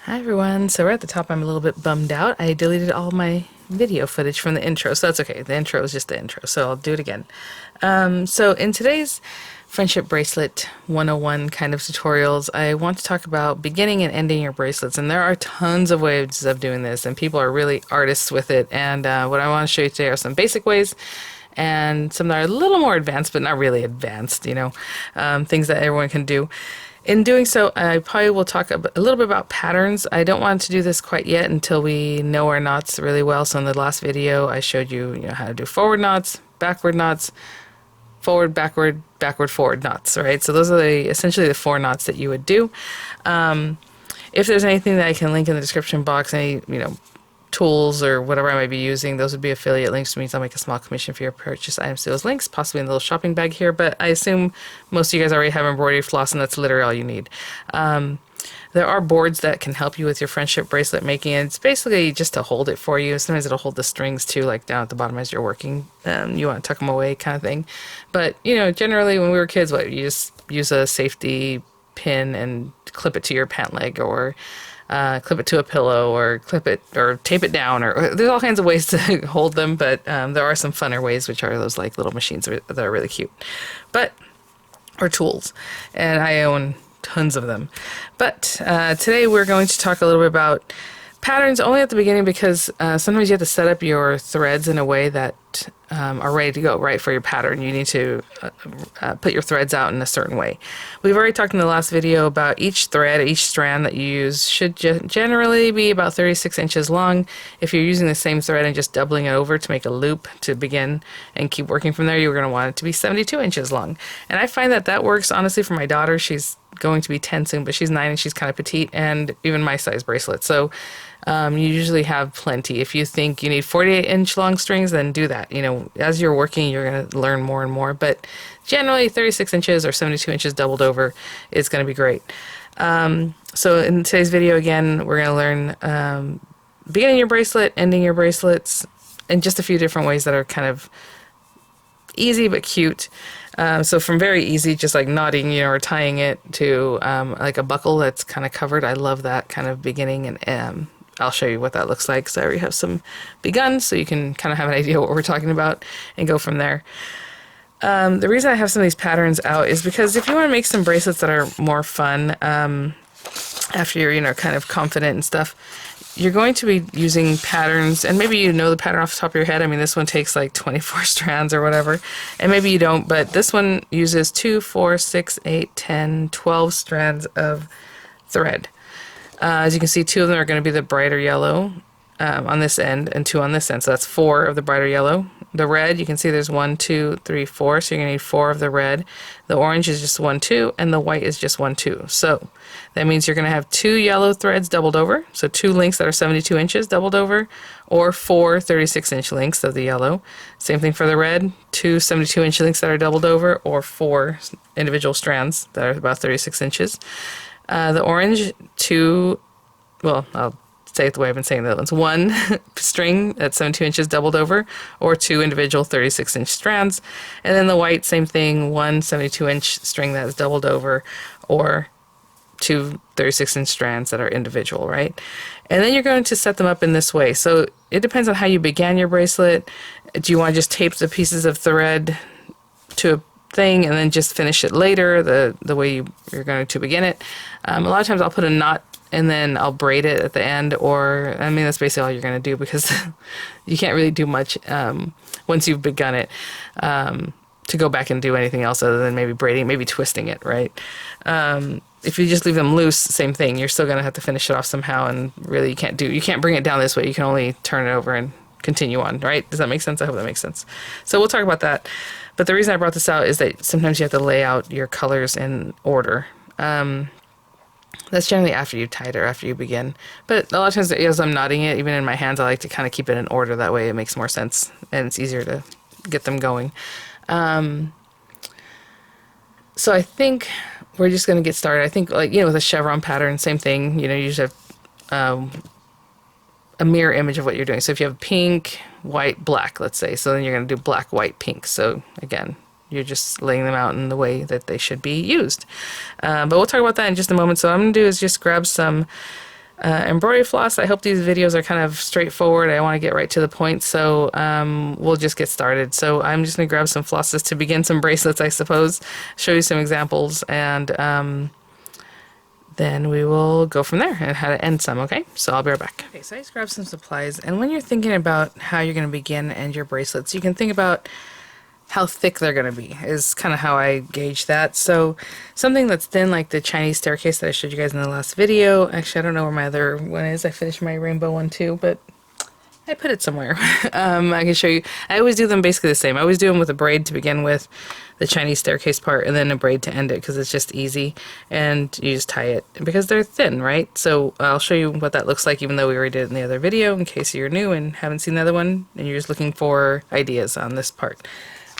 Hi everyone, so right at the top I'm a little bit bummed out. I deleted all my video footage from the intro, so that's okay. The intro is just the intro, so I'll do it again. So in today's Friendship Bracelet 101 kind of tutorials, I want to talk about beginning and ending your bracelets, and there are tons of ways of doing this, and people are really artists with it, and what I want to show you today are some basic ways, and some that are a little more advanced, but not really advanced, things that everyone can do. In doing so, I probably will talk a little bit about patterns. I don't want to do this quite yet until we know our knots really well. So in the last video, I showed you, how to do forward knots, forward, backward, backward, forward knots, right? So those are essentially the four knots that you would do. If there's anything that I can link in the description box, any, tools or whatever I might be using, those would be affiliate links, which means I'll make a small commission for your purchase items to those links, possibly in the little shopping bag here, but I assume most of you guys already have embroidery floss, and that's literally all you need. There are boards that can help you with your friendship bracelet making, and it's basically just to hold it for you. Sometimes it'll hold the strings too, like down at the bottom as you're working. You want to tuck them away kind of thing. But, generally when we were kids, you just use a safety pin and clip it to your pant leg, or clip it to a pillow, or clip it or tape it down, or there's all kinds of ways to hold them, but there are some funner ways, which are those like little machines that are really cute, or tools, and I own tons of them. But today we're going to talk a little bit about patterns only at the beginning, because sometimes you have to set up your threads in a way that are ready to go, right, for your pattern. You need to put your threads out in a certain way. We've already talked in the last video about each thread, each strand that you use should generally be about 36 inches long. If you're using the same thread and just doubling it over to make a loop to begin and keep working from there, you're going to want it to be 72 inches long. And I find that works honestly for my daughter. She's going to be 10 soon, but she's 9 and she's kind of petite, and even my size bracelet. So you usually have plenty. If you think you need 48-inch long strings, then do that. As you're working, you're going to learn more and more, but generally 36 inches or 72 inches doubled over is going to be great. So in today's video, again, we're going to learn beginning your bracelet, ending your bracelets, and just a few different ways that are kind of easy but cute. So from very easy, just like knotting, or tying it, to like a buckle that's kind of covered. I love that kind of beginning, and I'll show you what that looks like. So I already have some begun, so you can kind of have an idea what we're talking about and go from there. The reason I have some of these patterns out is because if you want to make some bracelets that are more fun, after you're, kind of confident and stuff, you're going to be using patterns, and maybe you know the pattern off the top of your head. I mean, this one takes like 24 strands or whatever, and maybe you don't, but this one uses 2, 4, 6, 8, 10, 12 strands of thread. As you can see, 2 of them are going to be the brighter yellow on this end, and 2 on this end, so that's 4 of the brighter yellow. The red, you can see there's 1, 2, 3, 4, so you're going to need 4 of the red. The orange is just 1, 2, and the white is just 1, 2. So that means you're going to have 2 yellow threads doubled over, so 2 links that are 72 inches doubled over, or 4 36-inch links of the yellow. Same thing for the red, 2 72-inch links that are doubled over, or 4 individual strands that are about 36 inches. The orange, I'll say it the way I've been saying the other ones. 1 string at 72 inches doubled over, or 2 individual 36-inch strands. And then the white, same thing, 1 72-inch string that is doubled over, or 2 36-inch strands that are individual, right? And then you're going to set them up in this way. So it depends on how you began your bracelet. Do you want to just tape the pieces of thread to a thing and then just finish it later, the way you're going to begin it? A lot of times I'll put a knot and then I'll braid it at the end, or, I mean, that's basically all you're going to do, because you can't really do much once you've begun it to go back and do anything else other than maybe braiding, maybe twisting it, right? If you just leave them loose, same thing. You're still going to have to finish it off somehow, and really you can't bring it down this way. You can only turn it over and continue on, right? Does that make sense? I hope that makes sense. So we'll talk about that. But the reason I brought this out is that sometimes you have to lay out your colors in order. That's generally after you tie it or after you begin. But a lot of times as I'm knotting it, even in my hands, I like to kind of keep it in order. That way it makes more sense and it's easier to get them going. So I think we're just going to get started. I think, with a chevron pattern, same thing. You usually have a mirror image of what you're doing. So if you have pink, white, black, let's say, so then you're going to do black, white, pink. So again, you're just laying them out in the way that they should be used. But we'll talk about that in just a moment. So what I'm going to do is just grab some embroidery floss. I hope these videos are kind of straightforward. I want to get right to the point, so we'll just get started. So I'm just going to grab some flosses to begin some bracelets, I suppose, show you some examples, and then we will go from there and how to end some, okay? So I'll be right back. Okay, so I just grabbed some supplies, and when you're thinking about how you're going to begin and end your bracelets, you can think about how thick they're going to be is kind of how I gauge that. So something that's thin, like the Chinese staircase that I showed you guys in the last video. Actually, I don't know where my other one is. I finished my rainbow one too, but I put it somewhere. I can show you. I always do them basically the same. I always do them with a braid to begin with, the Chinese staircase part, and then a braid to end it because it's just easy, and you just tie it because they're thin, right? So I'll show you what that looks like, even though we already did it in the other video, in case you're new and haven't seen the other one and you're just looking for ideas on this part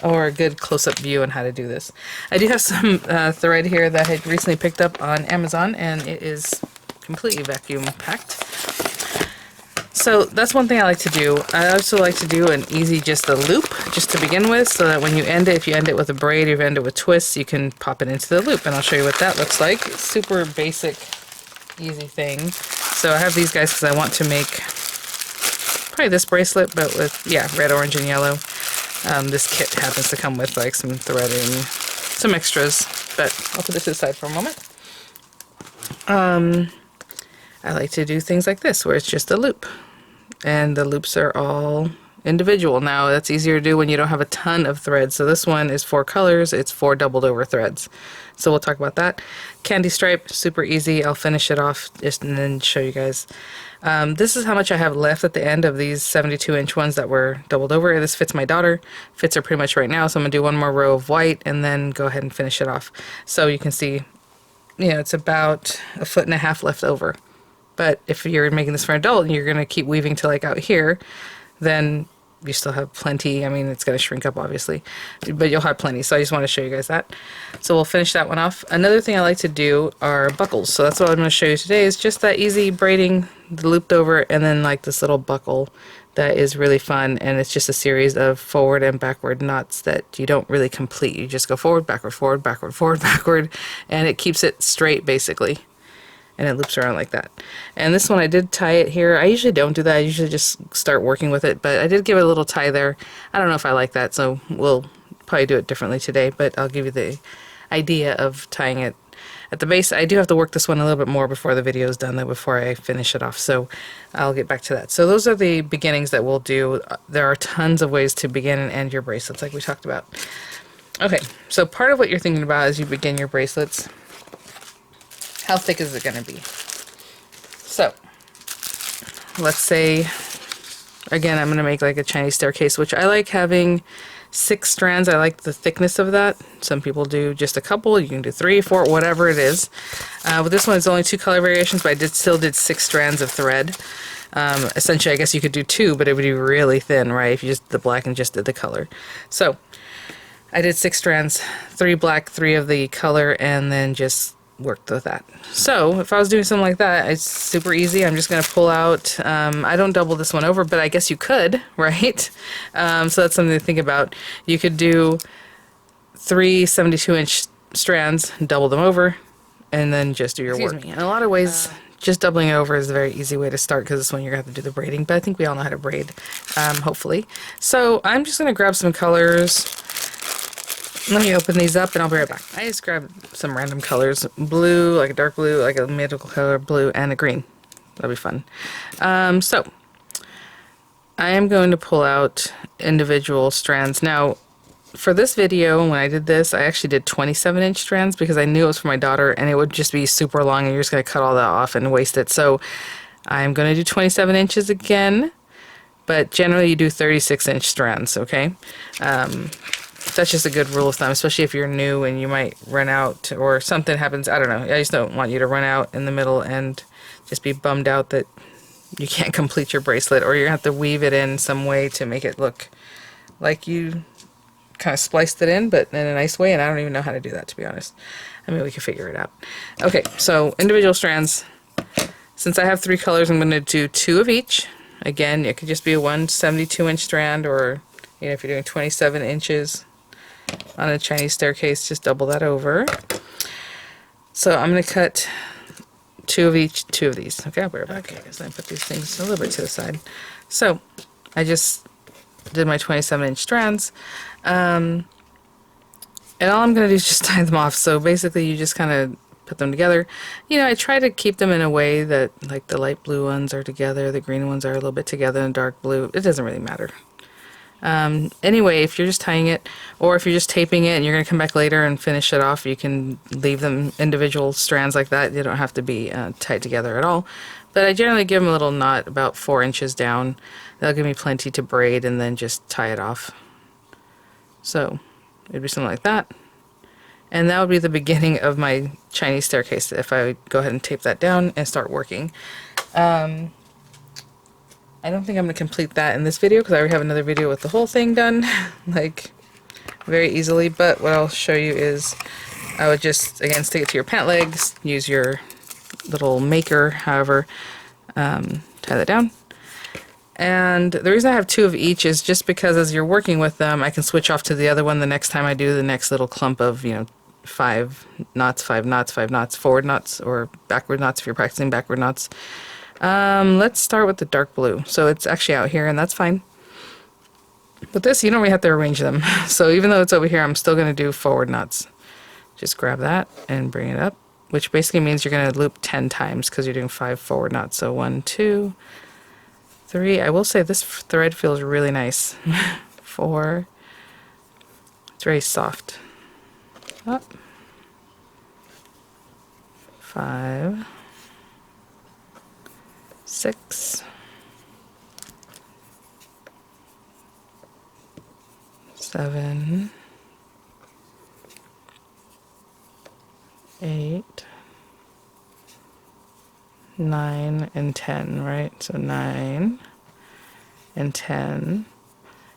or a good close-up view on how to do this. I do have some thread here that I had recently picked up on Amazon, and it is completely vacuum packed. So that's one thing I like to do. I also like to do an easy, just a loop, just to begin with, so that when you end it, if you end it with a braid, if you end it with twists, you can pop it into the loop, and I'll show you what that looks like. Super basic, easy thing. So I have these guys because I want to make probably this bracelet, but with, yeah, red, orange, and yellow. This kit happens to come with like some threading, some extras, but I'll put this aside for a moment. I like to do things like this, where it's just a loop, and the loops are all individual. Now that's easier to do when you don't have a ton of threads. So this one is 4 colors, it's 4 doubled over threads. So we'll talk about that. Candy stripe, super easy. I'll finish it off just and then show you guys. This is how much I have left at the end of these 72-inch ones that were doubled over. This fits my daughter, fits her pretty much right now, so I'm gonna do one more row of white and then go ahead and finish it off. So you can see, you know, it's about 1.5 feet left over. But if you're making this for an adult and you're gonna keep weaving to like out here, then you still have plenty. I mean, it's going to shrink up obviously, but you'll have plenty. So I just want to show you guys that. So we'll finish that one off. Another thing I like to do are buckles. So that's what I'm going to show you today, is just that easy braiding, the looped over, and then like this little buckle that is really fun. And it's just a series of forward and backward knots that you don't really complete. You just go forward, backward, forward, backward, forward, backward, and it keeps it straight basically. And it loops around like that. And this one I did tie it here. I usually don't do that. I usually just start working with it, but I did give it a little tie there. I don't know if I like that, so we'll probably do it differently today, but I'll give you the idea of tying it at the base. I do have to work this one a little bit more before the video is done, though, before I finish it off, so I'll get back to that. So those are the beginnings that we'll do. There are tons of ways to begin and end your bracelets, like we talked about. Okay, so part of what you're thinking about as you begin your bracelets, how thick is it going to be? So, let's say, again, I'm going to make like a Chinese staircase, which I like having 6 strands. I like the thickness of that. Some people do just a couple. You can do 3, 4, whatever it is. With this one, it's only 2 color variations, but I still did 6 strands of thread. Essentially, I guess you could do 2, but it would be really thin, right, if you just did the black and just did the color. So, I did 6 strands, 3 black, 3 of the color, and then just worked with that. So if I was doing something like that, it's super easy. I'm just going to pull out, I don't double this one over, but I guess you could, right? So that's something to think about. You could do 3 72-inch strands, double them over, and then just do your work. In a lot of ways, just doubling it over is a very easy way to start, because this one you're going to have to do the braiding, but I think we all know how to braid, hopefully. So I'm just going to grab some colors. Let me open these up and I'll be right back. I just grabbed some random colors. Blue, like a dark blue, like a middle color blue, and a green. That'll be fun. So, I am going to pull out individual strands. Now, for this video, when I did this, I actually did 27-inch strands because I knew it was for my daughter and it would just be super long and you're just going to cut all that off and waste it. So, I'm going to do 27 inches again, but generally you do 36-inch strands, okay? That's just a good rule of thumb, especially if you're new and you might run out or something happens. I don't know. I just don't want you to run out in the middle and just be bummed out that you can't complete your bracelet, or you're going to have to weave it in some way to make it look like you kind of spliced it in, but in a nice way, and I don't even know how to do that, to be honest. I mean, we can figure it out. Okay, so individual strands. Since I have 3 colors, I'm going to do 2 of each. Again, it could just be a 172-inch strand, or you know, if you're doing 27 inches on a Chinese staircase, just double that over. So I'm going to cut two of each, two of these. Okay, I'll put it back. Okay, so I put these things a little bit to the side. So I just did my 27-inch strands. And all I'm going to do is just tie them off. So basically you just kind of put them together. You know, I try to keep them in a way that like the light blue ones are together, the green ones are a little bit together, and dark blue. It doesn't really matter. Anyway, if you're just tying it, or if you're just taping it and you're going to come back later and finish it off, you can leave them individual strands like that. They don't have to be tied together at all. But I generally give them a little knot about 4 inches down. That'll give me plenty to braid and then just tie it off. So it'd be something like that. And that would be the beginning of my Chinese staircase if I would go ahead and tape that down and start working. I don't think I'm going to complete that in this video because I already have another video with the whole thing done, like very easily. But what I'll show you is I would just, again, stick it to your pant legs, use your little maker, however, tie that down. And the reason I have 2 of each is just because as you're working with them, I can switch off to the other one the next time I do the next little clump of, you know, 5 knots, 5 knots, 5 knots, forward knots, or backward knots if you're practicing backward knots. Let's start with the dark blue. So it's actually out here, and that's fine. But this, you don't really have to arrange them. So even though it's over here, I'm still going to do forward knots. Just grab that and bring it up, which basically means you're going to loop 10 times because you're doing 5 forward knots. So 1, 2, 3. I will say this thread feels really nice. 4. It's very soft. Up. 5. 6. 7. 8. 9 and 10, right? So 9 and 10.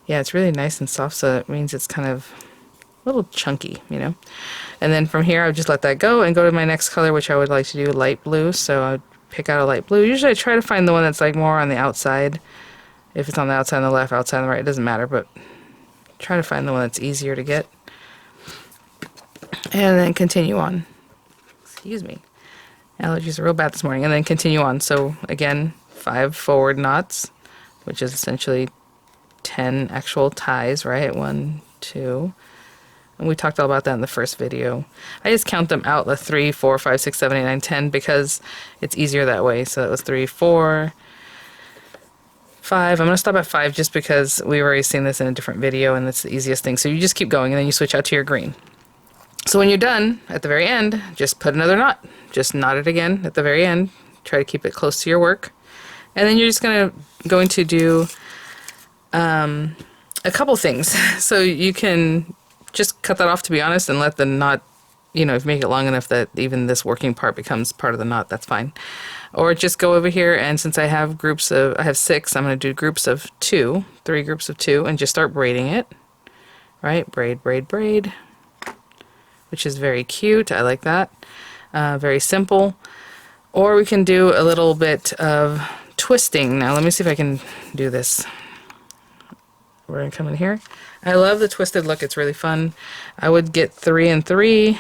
Yeah, it's really nice and soft, so it means it's kind of a little chunky, you know. And then from here I would just let that go and go to my next color, which I would like to do light blue. So I would pick out a light blue. Usually I try to find the one that's like more on the outside. If it's on the outside on the left, outside on the right, it doesn't matter, but try to find the one that's easier to get. And then continue on. Excuse me. Allergies are real bad this morning. And then continue on. So again, 5 forward knots, which is essentially 10 actual ties, right? 1, 2. And we talked all about that in the first video. I just count them out, the 3, 4, 5, 6, 7, 8, 9, 10, because it's easier that way. So that was 3, 4, 5. I'm going to stop at 5 just because we've already seen this in a different video and it's the easiest thing. So you just keep going and then you switch out to your green. So when you're done, at the very end, just put another knot. Just knot it again at the very end. Try to keep it close to your work. And then you're just going to do a couple things. So you can just cut that off, to be honest, and let the knot, you know, if you make it long enough that even this working part becomes part of the knot, that's fine. Or just go over here, and since I have I have 6, I'm going to do groups of 2, 3 groups of 2, and just start braiding it. Right? Braid, braid, braid. Which is very cute. I like that. Very simple. Or we can do a little bit of twisting. Now let me see if I can do this. We're going to come in here. I love the twisted look. It's really fun. I would get 3 and 3.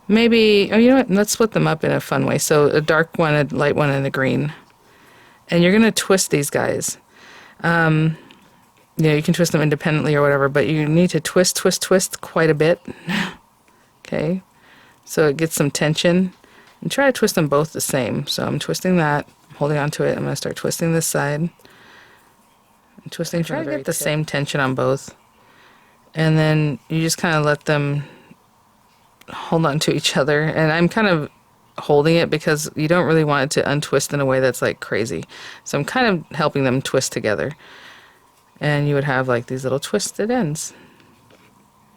Maybe, oh, you know what? Let's split them up in a fun way. So a dark one, a light one, and a green. And you're going to twist these guys. You know, you can twist them independently or whatever, but you need to twist, twist, twist quite a bit. Okay? So it gets some tension. And try to twist them both the same. So I'm twisting that, I'm holding on to it. I'm going to start twisting this side. I'm twisting, try to get the same tension on both. And then you just kind of let them hold on to each other. And I'm kind of holding it because you don't really want it to untwist in a way that's like crazy. So I'm kind of helping them twist together. And you would have like these little twisted ends.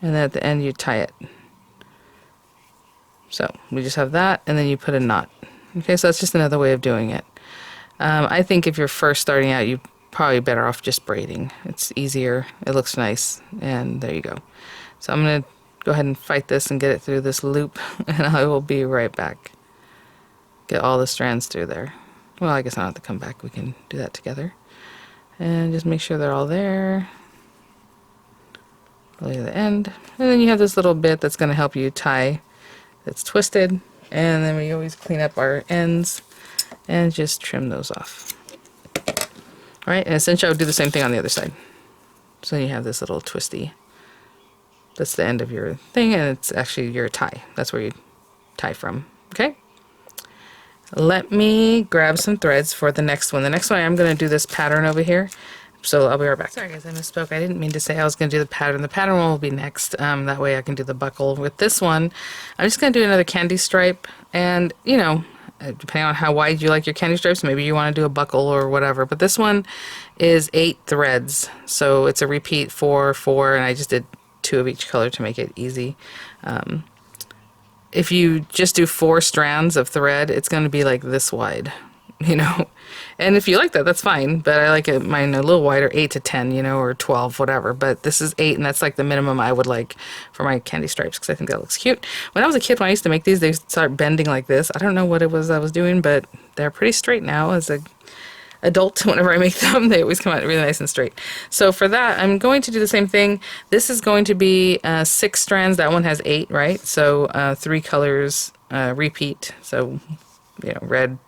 And then at the end you tie it. So we just have that, and then you put a knot. Okay, so that's just another way of doing it. I think if you're first starting out, you're probably better off just braiding. It's easier, it looks nice, and there you go. So I'm going to go ahead and fight this and get it through this loop, and I will be right back. Get all the strands through there. Well, I guess I don't have to come back. We can do that together. And just make sure they're all there. All the way to the end. And then you have this little bit that's going to help you tie. It's twisted, And then we always clean up our ends and just trim those off. All right, and essentially I would do the same thing on the other side. So you have this little twisty, that's the end of your thing, and it's actually your tie. That's where you tie from, okay? Let me grab some threads for the next one. The next one, I'm gonna do this pattern over here. So I'll be right back. Sorry guys, I misspoke. I didn't mean to say I was gonna do the pattern. The pattern one will be next. That way I can do the buckle. With this one, I'm just gonna do another candy stripe, and you know, depending on how wide you like your candy stripes, maybe you want to do a buckle or whatever. But this one is 8 threads, so it's a repeat 4, 4, and I just did 2 of each color to make it easy. If you just do 4 strands of thread, it's going to be like this wide, you know. And if you like that, that's fine. But I like it mine a little wider, 8 to 10, you know, or 12, whatever. But this is 8, and that's like the minimum I would like for my candy stripes because I think that looks cute. When I was a kid, when I used to make these, they start bending like this. I don't know what it was I was doing, but they're pretty straight now as a adult. Whenever I make them, they always come out really nice and straight. So for that, I'm going to do the same thing. This is going to be 6 strands. That one has 8, right? So 3 colors repeat. So, you know, red,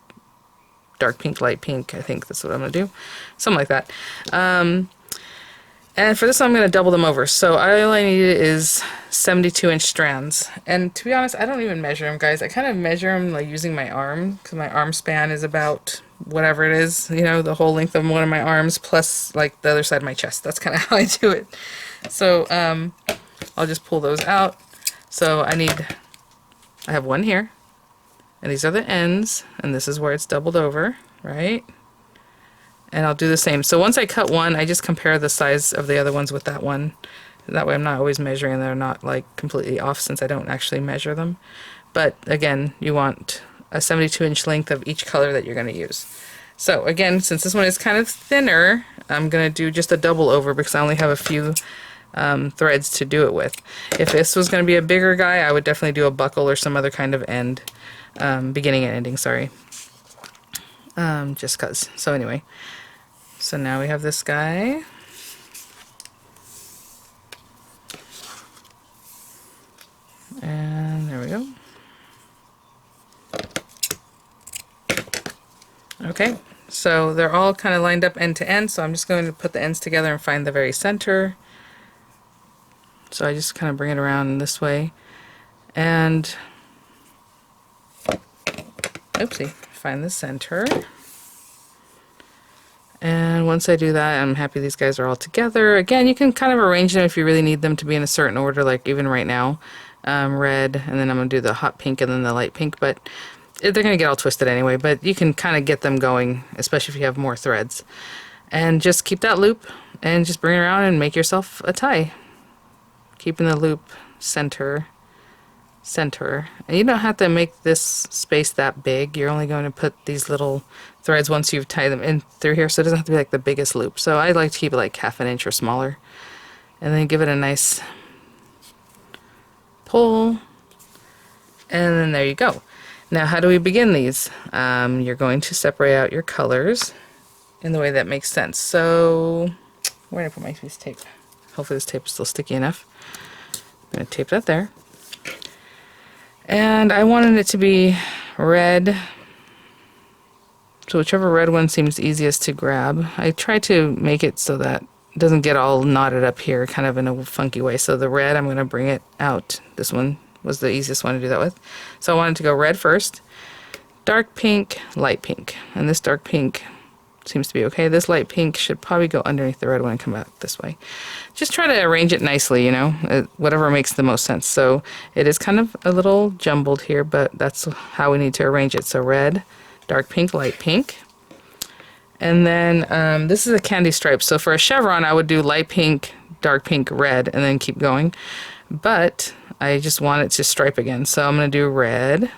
dark pink, light pink. I think that's what I'm going to do. Something like that. And for this one, I'm going to double them over. So all I need is 72-inch strands. And to be honest, I don't even measure them, guys. I kind of measure them like using my arm, because my arm span is about whatever it is, you know, the whole length of one of my arms plus like the other side of my chest. That's kind of how I do it. So I'll just pull those out. So I have one here, and these are the ends, and this is where it's doubled over, right? And I'll do the same. So once I cut one, I just compare the size of the other ones with that one. That way I'm not always measuring. They're not like completely off since I don't actually measure them. But again, you want a 72-inch length of each color that you're going to use. So again, since this one is kind of thinner, I'm going to do just a double over because I only have a few threads to do it with. If this was going to be a bigger guy, I would definitely do a buckle or some other kind of end, beginning and ending, sorry. Just cause. So anyway, so now we have this guy. And there we go. Okay, so they're all kind of lined up end to end, so I'm just going to put the ends together and find the very center. So I just kind of bring it around this way, and oopsie, find the center. And once I do that, I'm happy these guys are all together. Again, you can kind of arrange them if you really need them to be in a certain order, like even right now. Red, and then I'm going to do the hot pink and then the light pink, but they're going to get all twisted anyway, but you can kind of get them going, especially if you have more threads. And just keep that loop and just bring it around and make yourself a tie. Keeping the loop center. And you don't have to make this space that big. You're only going to put these little threads once you've tied them in through here, so it doesn't have to be like the biggest loop. So I like to keep it like ½ an inch or smaller. And then give it a nice pull. And then there you go. Now how do we begin these? You're going to separate out your colors in the way that makes sense. So where did I put my piece of tape? Hopefully this tape is still sticky enough. I'm going to tape that there. And I wanted it to be red. So whichever red one seems easiest to grab. I try to make it so that it doesn't get all knotted up here kind of in a funky way. So the red, I'm going to bring it out. This one was the easiest one to do that with. So I wanted to go red first, dark pink, light pink. And this dark pink seems to be okay. This light pink should probably go underneath the red one and come out this way. Just try to arrange it nicely, you know, whatever makes the most sense. So it is kind of a little jumbled here, but that's how we need to arrange it. So red, dark pink, light pink. And then this is a candy stripe. So for a chevron, I would do light pink, dark pink, red, and then keep going. But I just want it to stripe again. So I'm going to do red,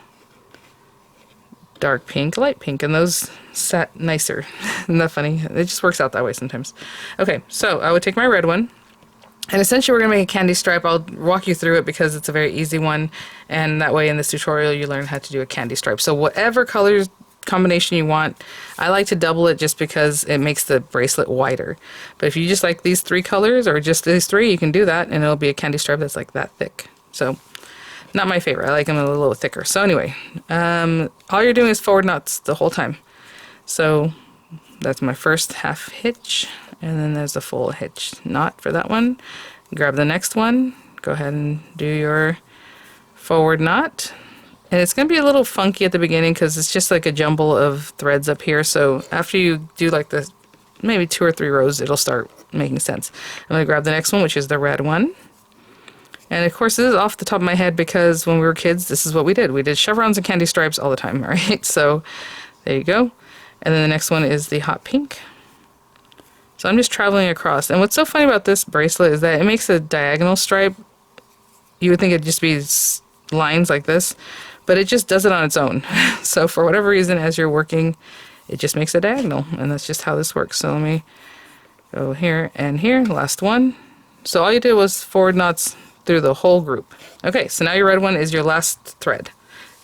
dark pink, light pink, and those sat nicer. Isn't that funny? It just works out that way sometimes. Okay, so I would take my red one, and essentially we're going to make a candy stripe. I'll walk you through it because it's a very easy one, and that way in this tutorial you learn how to do a candy stripe. So whatever colors combination you want, I like to double it just because it makes the bracelet wider. But if you just like these 3 colors or just these 3, you can do that and it'll be a candy stripe that's like that thick. So Not my favorite. I like them a little thicker. So anyway, all you're doing is forward knots the whole time. So that's my first half hitch, and then there's a full hitch knot for that one. Grab the next one, go ahead and do your forward knot. And it's going to be a little funky at the beginning because it's just like a jumble of threads up here. So after you do like the maybe 2 or 3 rows, it'll start making sense. I'm going to grab the next one, which is the red one. And of course, this is off the top of my head because when we were kids, this is what we did. We did chevrons and candy stripes all the time, right? So there you go. And then the next one is the hot pink. So I'm just traveling across. And what's so funny about this bracelet is that it makes a diagonal stripe. You would think it'd just be lines like this, but it just does it on its own. So for whatever reason, as you're working, it just makes a diagonal. And that's just how this works. So let me go here and here, last one. So all you did was forward knots through the whole group. Okay, so now your red one is your last thread.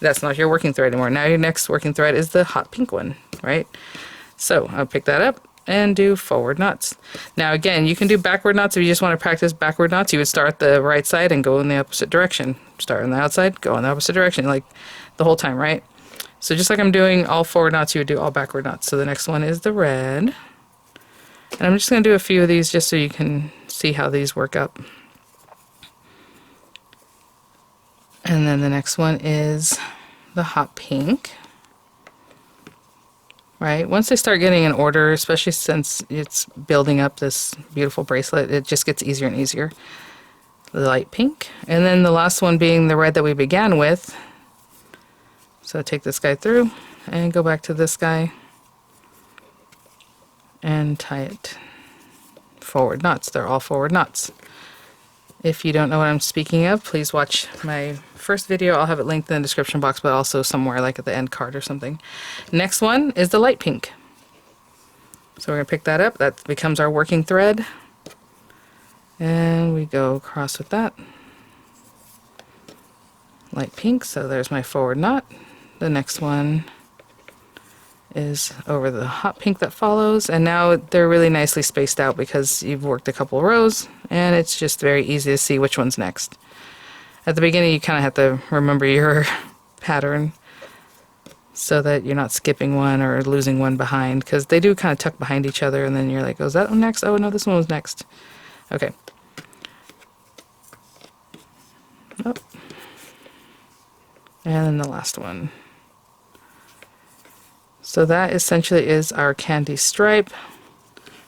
That's not your working thread anymore. Now your next working thread is the hot pink one, right? So I'll pick that up and do forward knots. Now again, you can do backward knots if you just want to practice backward knots. You would start the right side and go in the opposite direction. Start on the outside, go in the opposite direction, like the whole time, right? So just like I'm doing all forward knots, you would do all backward knots. So the next one is the red. And I'm just going to do a few of these just so you can see how these work up. And then the next one is the hot pink. Right? Once they start getting in order, especially since it's building up this beautiful bracelet, it just gets easier and easier. The light pink. And then the last one being the red that we began with. So take this guy through and go back to this guy and tie it forward knots. They're all forward knots. If you don't know what I'm speaking of, please watch my first video. I'll have it linked in the description box, but also somewhere like at the end card or something. Next one is the light pink. So we're going to pick that up. That becomes our working thread. And we go across with that. Light pink, so there's my forward knot. The next one is over the hot pink that follows, and now they're really nicely spaced out because you've worked a couple of rows, and it's just very easy to see which one's next. At the beginning, you kind of have to remember your pattern so that you're not skipping one or losing one behind, because they do kind of tuck behind each other, and then you're like, oh, is that one next? Oh, no, this one was next. Okay. Oh. And then the last one. So that essentially is our candy stripe.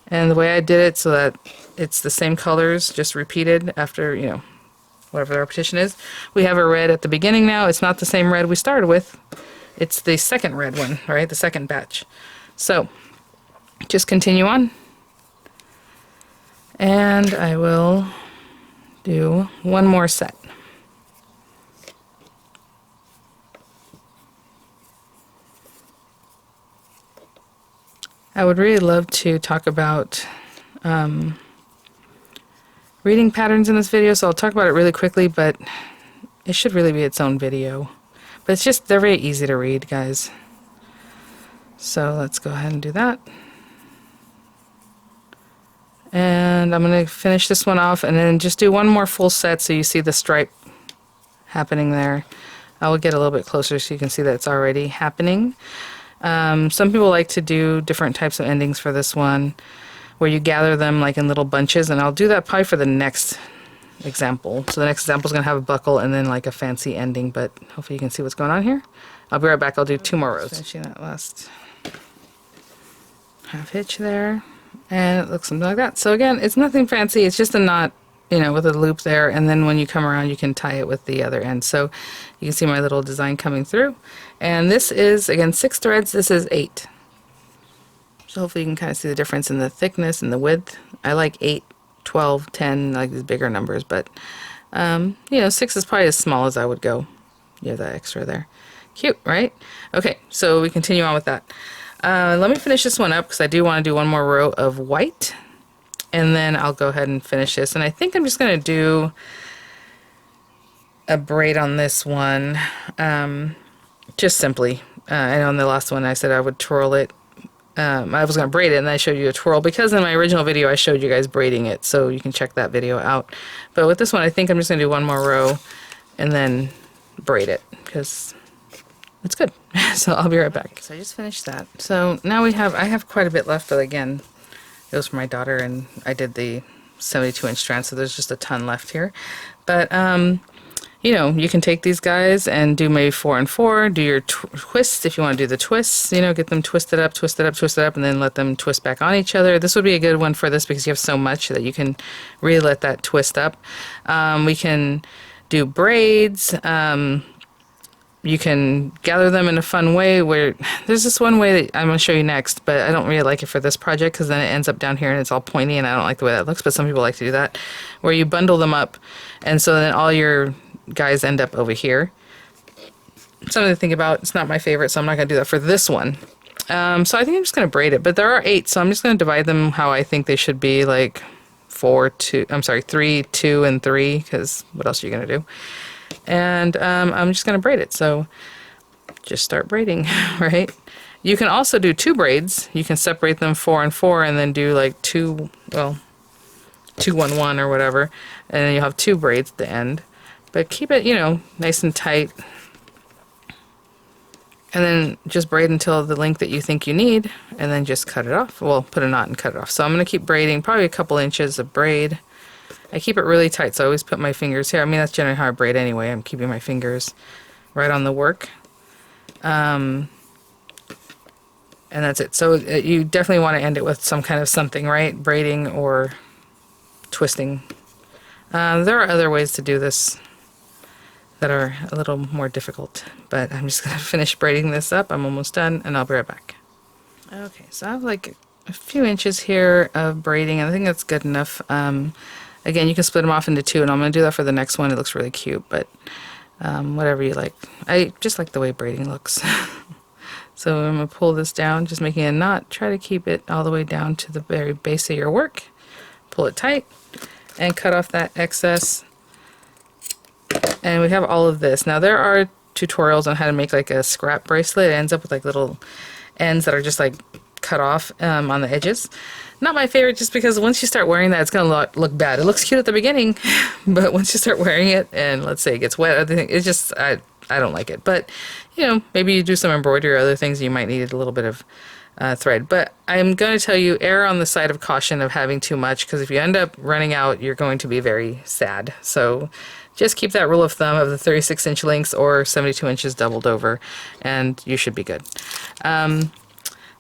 And the way I did it so that it's the same colors, just repeated after, you know, whatever the repetition is. We have a red at the beginning now. It's not the same red we started with. It's the second red one, right? The second batch. So just continue on. And I will do one more set. I would really love to talk about reading patterns in this video, so I'll talk about it really quickly, but it should really be its own video. But it's just, they're very easy to read, guys. So let's go ahead and do that. And I'm going to finish this one off and then just do one more full set so you see the stripe happening there. I will get a little bit closer so you can see that it's already happening. Some people like to do different types of endings for this one, where you gather them like in little bunches, and I'll do that probably for the next example. So the next example is going to have a buckle and then like a fancy ending, but hopefully you can see what's going on here. I'll be right back. I'll do 2 more rows. Finishing that last half hitch there, and it looks something like that. So again, it's nothing fancy. It's just a knot, you know, with a loop there, and then when you come around you can tie it with the other end. So you can see my little design coming through, and this is again 6 threads. This is 8, so hopefully you can kind of see the difference in the thickness and the width. I like 8, 12, 10, like these bigger numbers, but you know, 6 is probably as small as I would go. You have that extra there. Cute, right? Okay, so we continue on with that. Let me finish this one up because I do want to do one more row of white, and then I'll go ahead and finish this. And I think I'm just going to do a braid on this one, just simply. I know on the last one I said I would twirl it. I was going to braid it, and I showed you a twirl because in my original video I showed you guys braiding it, so you can check that video out. But with this one, I think I'm just going to do one more row and then braid it because it's good. So I'll be right back. So I just finished that. So now I have quite a bit left, but again, it was for my daughter and I did the 72-inch strand, so there's just a ton left here. But you know, you can take these guys and do maybe 4 and 4, do your twists if you want to do the twists, you know, get them twisted up, twisted up, twisted up, and then let them twist back on each other. This would be a good one for this because you have so much that you can really let that twist up. We can do braids. You can gather them in a fun way where there's this one way that I'm going to show you next, but I don't really like it for this project because then it ends up down here and it's all pointy and I don't like the way that looks, but some people like to do that, where you bundle them up and so then all your guys end up over here. Something to think about. It's not my favorite, so I'm not going to do that for this one. So I think I'm just going to braid it, but there are 8, so I'm just going to divide them how I think they should be, like 3, 2, and 3, because what else are you going to do? And I'm just going to braid it, so just start braiding, right? You can also do 2 braids. You can separate them 4 and 4 and then do like 2, 1, 1 or whatever, and then you'll have 2 braids at the end. But keep it, you know, nice and tight. And then just braid until the length that you think you need, and then just cut it off. Well, put a knot and cut it off. So I'm going to keep braiding, probably a couple inches of braid. I keep it really tight, so I always put my fingers here. I mean, that's generally how I braid anyway. I'm keeping my fingers right on the work. And that's it. So you definitely want to end it with some kind of something, right? Braiding or twisting. There are other ways to do this that are a little more difficult, but I'm just going to finish braiding this up. I'm almost done, and I'll be right back. Okay, so I have like a few inches here of braiding, and I think that's good enough. Again, you can split them off into 2, and I'm going to do that for the next one. It looks really cute, but whatever you like. I just like the way braiding looks. So I'm going to pull this down, just making a knot. Try to keep it all the way down to the very base of your work. Pull it tight, and cut off that excess. And we have all of this. Now there are tutorials on how to make like a scrap bracelet. It ends up with like little ends that are just like cut off on the edges. Not my favorite, just because once you start wearing that, it's going to look bad. It looks cute at the beginning, but once you start wearing it and let's say it gets wet, it's just, I don't like it. But, you know, maybe you do some embroidery or other things, you might need a little bit of thread. But I'm going to tell you, err on the side of caution of having too much, because if you end up running out, you're going to be very sad. So just keep that rule of thumb of the 36-inch lengths or 72 inches doubled over, and you should be good.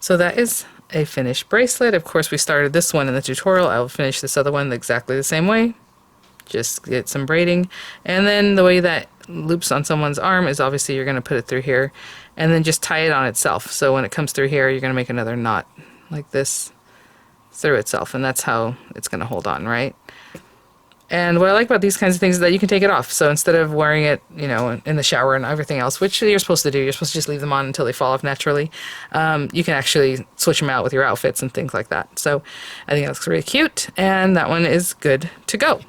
So that is a finished bracelet. Of course, we started this one in the tutorial. I will finish this other one exactly the same way. Just get some braiding, and then the way that loops on someone's arm is obviously you're going to put it through here and then just tie it on itself. So when it comes through here, you're going to make another knot like this through itself, and that's how it's going to hold on, right? And what I like about these kinds of things is that you can take it off. So instead of wearing it, you know, in the shower and everything else, which you're supposed to do, you're supposed to just leave them on until they fall off naturally. You can actually switch them out with your outfits and things like that. So I think that looks really cute, and that one is good to go.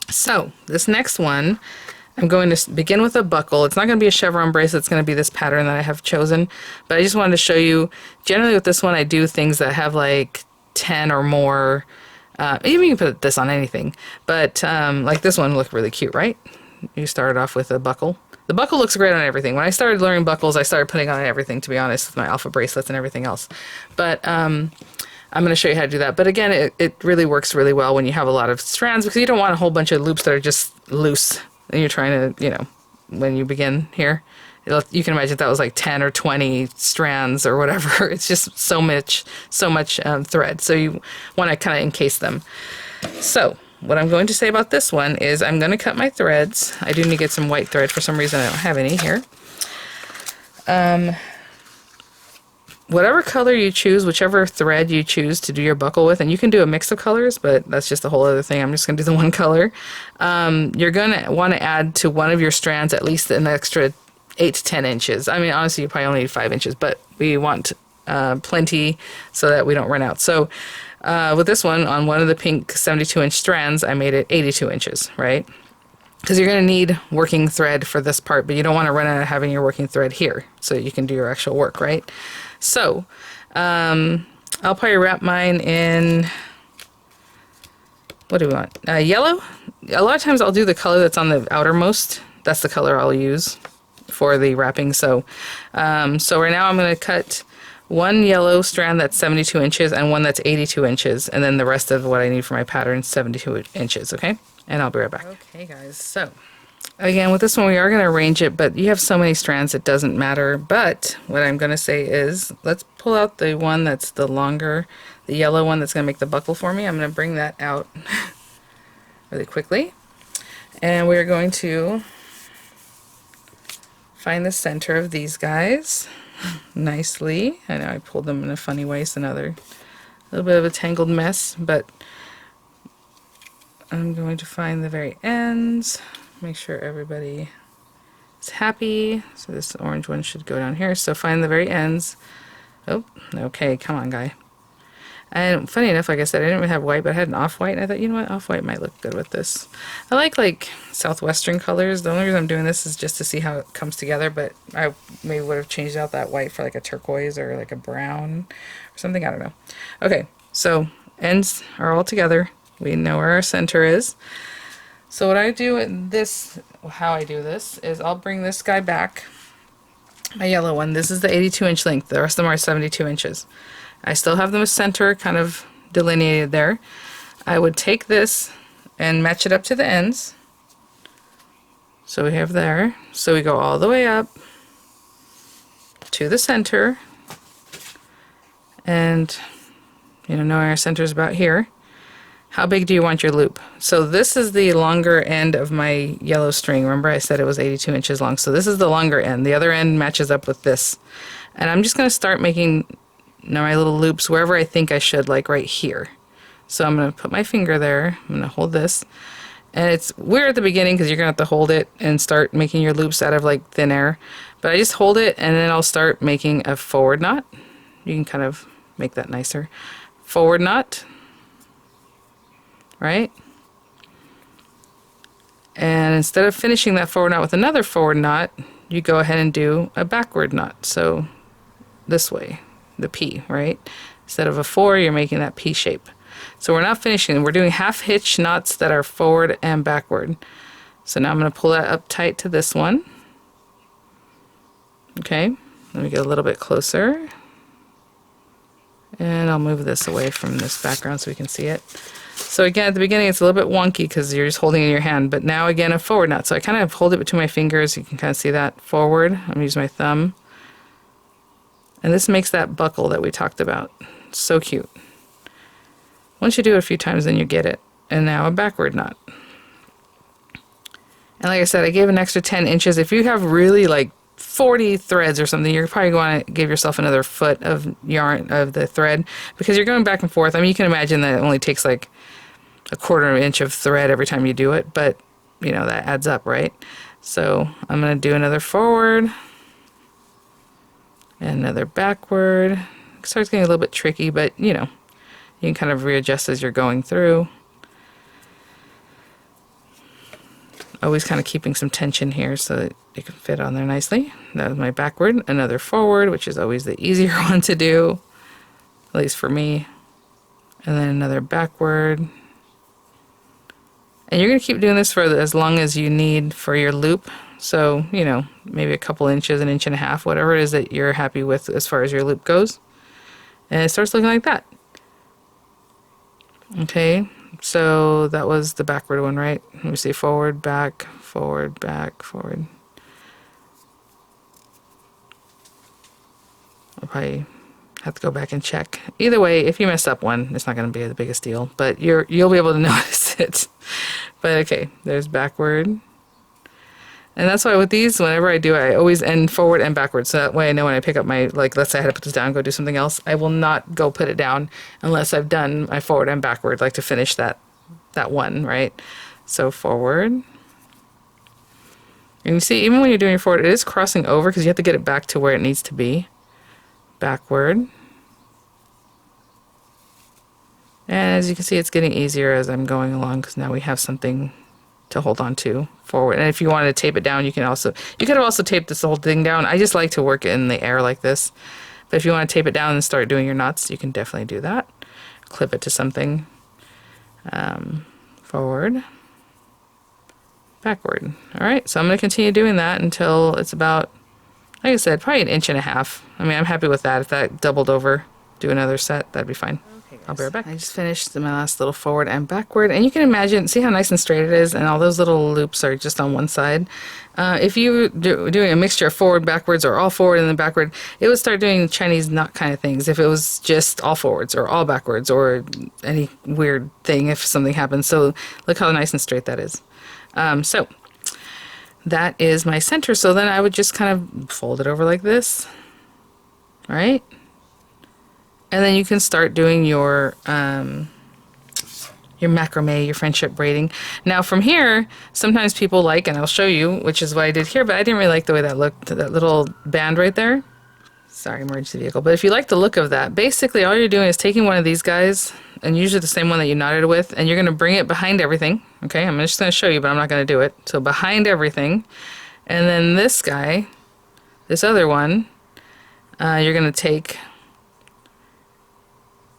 So this next one, I'm going to begin with a buckle. It's not going to be a chevron bracelet. It's going to be this pattern that I have chosen. But I just wanted to show you, generally with this one, I do things that have like 10 or more. Even you can put this on anything, but like this one looked really cute, right? You started off with a buckle. The buckle looks great on everything. When I started learning buckles, I started putting on everything, to be honest, with my alpha bracelets and everything else. But I'm going to show you how to do that. But again, it really works really well when you have a lot of strands, because you don't want a whole bunch of loops that are just loose and you're trying to, you know, when you begin here. You can imagine that was like 10 or 20 strands or whatever. It's just so much thread. So you want to kind of encase them. So what I'm going to say about this one is I'm going to cut my threads. I do need to get some white thread. For some reason, I don't have any here. Whatever color you choose, whichever thread you choose to do your buckle with, and you can do a mix of colors, but that's just a whole other thing. I'm just going to do the one color. You're going to want to add to one of your strands at least an extra 8 to 10 inches. I mean, honestly, you probably only need 5 inches, but we want plenty so that we don't run out. So with this one, on one of the pink 72-inch strands, I made it 82 inches, right? Because you're going to need working thread for this part, but you don't want to run out of having your working thread here so you can do your actual work, right? So I'll probably wrap mine in, what do we want? Yellow? A lot of times I'll do the color that's on the outermost that's the color I'll use for the wrapping. So, so right now I'm going to cut one yellow strand that's 72 inches and one that's 82 inches, and then the rest of what I need for my pattern 72 inches, okay? And I'll be right back. Okay guys, so again with this one we are going to arrange it, but you have so many strands it doesn't matter. But what I'm going to say is, let's pull out the one that's the longer, the yellow one that's going to make the buckle for me. I'm going to bring that out really quickly, and we're going to find the center of these guys nicely. I know I pulled them in a funny way, so now they're a little bit of a tangled mess, but I'm going to find the very ends, make sure everybody is happy. So this orange one should go down here, so find the very ends. Oh, okay, come on guy. And funny enough, like I said, I didn't really have white, but I had an off-white, and I thought, you know what, off-white might look good with this. I like southwestern colors. The only reason I'm doing this is just to see how it comes together, but I maybe would have changed out that white for like a turquoise or like a brown or something, I don't know. Okay, so ends are all together. We know where our center is. So what I do in this, how I do this, is I'll bring this guy back, my yellow one. This is the 82-inch length. The rest of them are 72 inches. I still have the center kind of delineated there. I would take this and match it up to the ends. So we have there. So we go all the way up to the center. And you know our center is about here. How big do you want your loop? So this is the longer end of my yellow string. Remember I said it was 82 inches long. So this is the longer end. The other end matches up with this. And I'm just going to start making my little loops wherever I think I should, like right here. So I'm going to put my finger there. I'm going to hold this. And it's weird at the beginning because you're going to have to hold it and start making your loops out of like thin air. But I just hold it and then I'll start making a forward knot. You can kind of make that nicer. Forward knot. Right? And instead of finishing that forward knot with another forward knot, you go ahead and do a backward knot. So this way, the P, right? Instead of a 4, you're making that P shape. So we're not finishing, we're doing half hitch knots that are forward and backward. So now I'm going to pull that up tight to this one. Okay, let me get a little bit closer. And I'll move this away from this background so we can see it. So again, at the beginning it's a little bit wonky because you're just holding it in your hand, but now again a forward knot. So I kind of hold it between my fingers, you can kind of see that forward. I'm going to use my thumb. And this makes that buckle that we talked about. So cute. Once you do it a few times, then you get it. And now a backward knot. And like I said, I gave an extra 10 inches. If you have really like 40 threads or something, you're probably going to give yourself another foot of yarn, of the thread, because you're going back and forth. I mean, you can imagine that it only takes like a quarter of an inch of thread every time you do it, but you know, that adds up, right? So I'm going to do another forward. And another backward. It starts getting a little bit tricky, but you know, you can kind of readjust as you're going through. Always kind of keeping some tension here so that it can fit on there nicely. That was my backward. Another forward, which is always the easier one to do, at least for me. And then another backward. And you're going to keep doing this for as long as you need for your loop. So, you know, maybe a couple inches, an inch and a half, whatever it is that you're happy with as far as your loop goes. And it starts looking like that. Okay, so that was the backward one, right? Let me see, forward, back, forward, back, forward. I'll probably have to go back and check. Either way, if you mess up one, it's not going to be the biggest deal, but you'll be able to notice it. But okay, there's backward. And that's why with these, whenever I do it, I always end forward and backward. So that way I know when I pick up my, like, let's say I had to put this down and go do something else, I will not go put it down unless I've done my forward and backward, like to finish that one, right? So forward. And you see, even when you're doing your forward, it is crossing over because you have to get it back to where it needs to be. Backward. And as you can see, it's getting easier as I'm going along because now we have something to hold on to forward. And if you wanted to tape it down, you could have also taped this whole thing down. I just like to work in the air like this. But if you want to tape it down and start doing your knots, you can definitely do that. Clip it to something. Forward, backward. All right, so I'm going to continue doing that until it's about, like I said, probably 1.5 inches. I mean, I'm happy with that. If that doubled over, do another set, that'd be fine. Okay, I'll be right back. I just finished my last little forward and backward, and you can imagine, see how nice and straight it is, and all those little loops are just on one side. If you doing a mixture of forward, backwards, or all forward and then backward, it would start doing Chinese knot kind of things. If it was just all forwards or all backwards or any weird thing if something happens. So look how nice and straight that is. So that is my center. So then I would just kind of fold it over like this, right? And then you can start doing your macrame, your friendship braiding. Now from here, sometimes people like, and I'll show you, which is what I did here, but I didn't really like the way that looked, that little band right there. Sorry, emergency vehicle. But if you like the look of that, basically all you're doing is taking one of these guys, and usually the same one that you knotted with, and you're going to bring it behind everything. Okay, I'm just going to show you, but I'm not going to do it. So behind everything, and then this guy, this other one, you're going to take,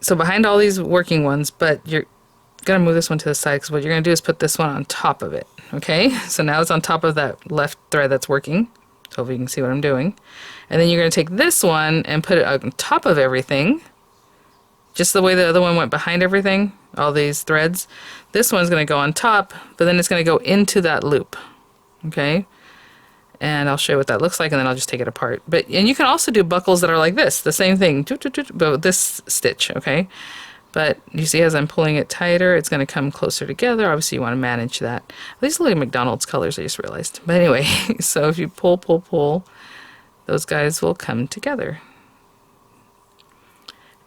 so behind all these working ones, but you're going to move this one to the side, because what you're going to do is put this one on top of it. Okay, so now it's on top of that left thread that's working. So if you can see what I'm doing. And then you're going to take this one and put it on top of everything, just the way the other one went behind everything, all these threads. This one's going to go on top, but then it's going to go into that loop. Okay, and I'll show you what that looks like, and then I'll just take it apart. And you can also do buckles that are like this, the same thing, but with this stitch. Okay, but you see as I'm pulling it tighter, it's going to come closer together. Obviously you want to manage that. These look like McDonald's colors, I just realized. But anyway, so if you pull, pull, pull, those guys will come together.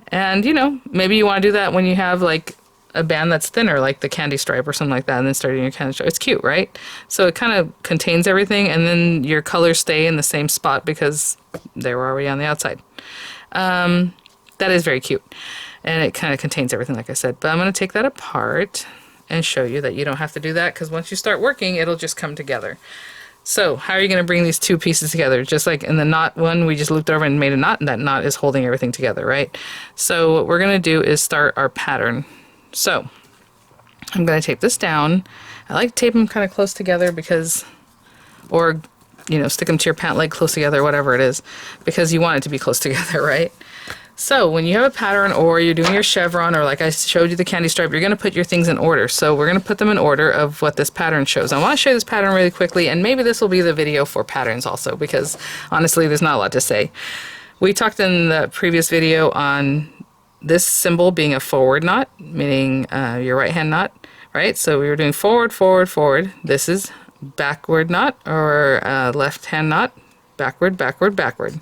And you know, maybe you want to do that when you have like a band that's thinner, like the candy stripe or something like that, and then start doing your candy stripe. It's cute, right? So it kind of contains everything, and then your colors stay in the same spot because they were already on the outside. That is very cute. And it kind of contains everything, like I said. But I'm going to take that apart and show you that you don't have to do that, because once you start working, it'll just come together. So how are you going to bring these two pieces together? Just like in the knot one, we just looped over and made a knot, and that knot is holding everything together, right? So what we're going to do is start our pattern. So I'm going to tape this down. I like to tape them kind of close together because, or, you know, stick them to your pant leg close together, whatever it is, because you want it to be close together, right? So when you have a pattern, or you're doing your chevron, or like I showed you the candy stripe, you're going to put your things in order. So we're going to put them in order of what this pattern shows. I want to show you this pattern really quickly, and maybe this will be the video for patterns also, because honestly there's not a lot to say. We talked in the previous video on this symbol being a forward knot, meaning your right hand knot, right? So we were doing forward, forward, forward. This is backward knot, or left hand knot, backward, backward, backward.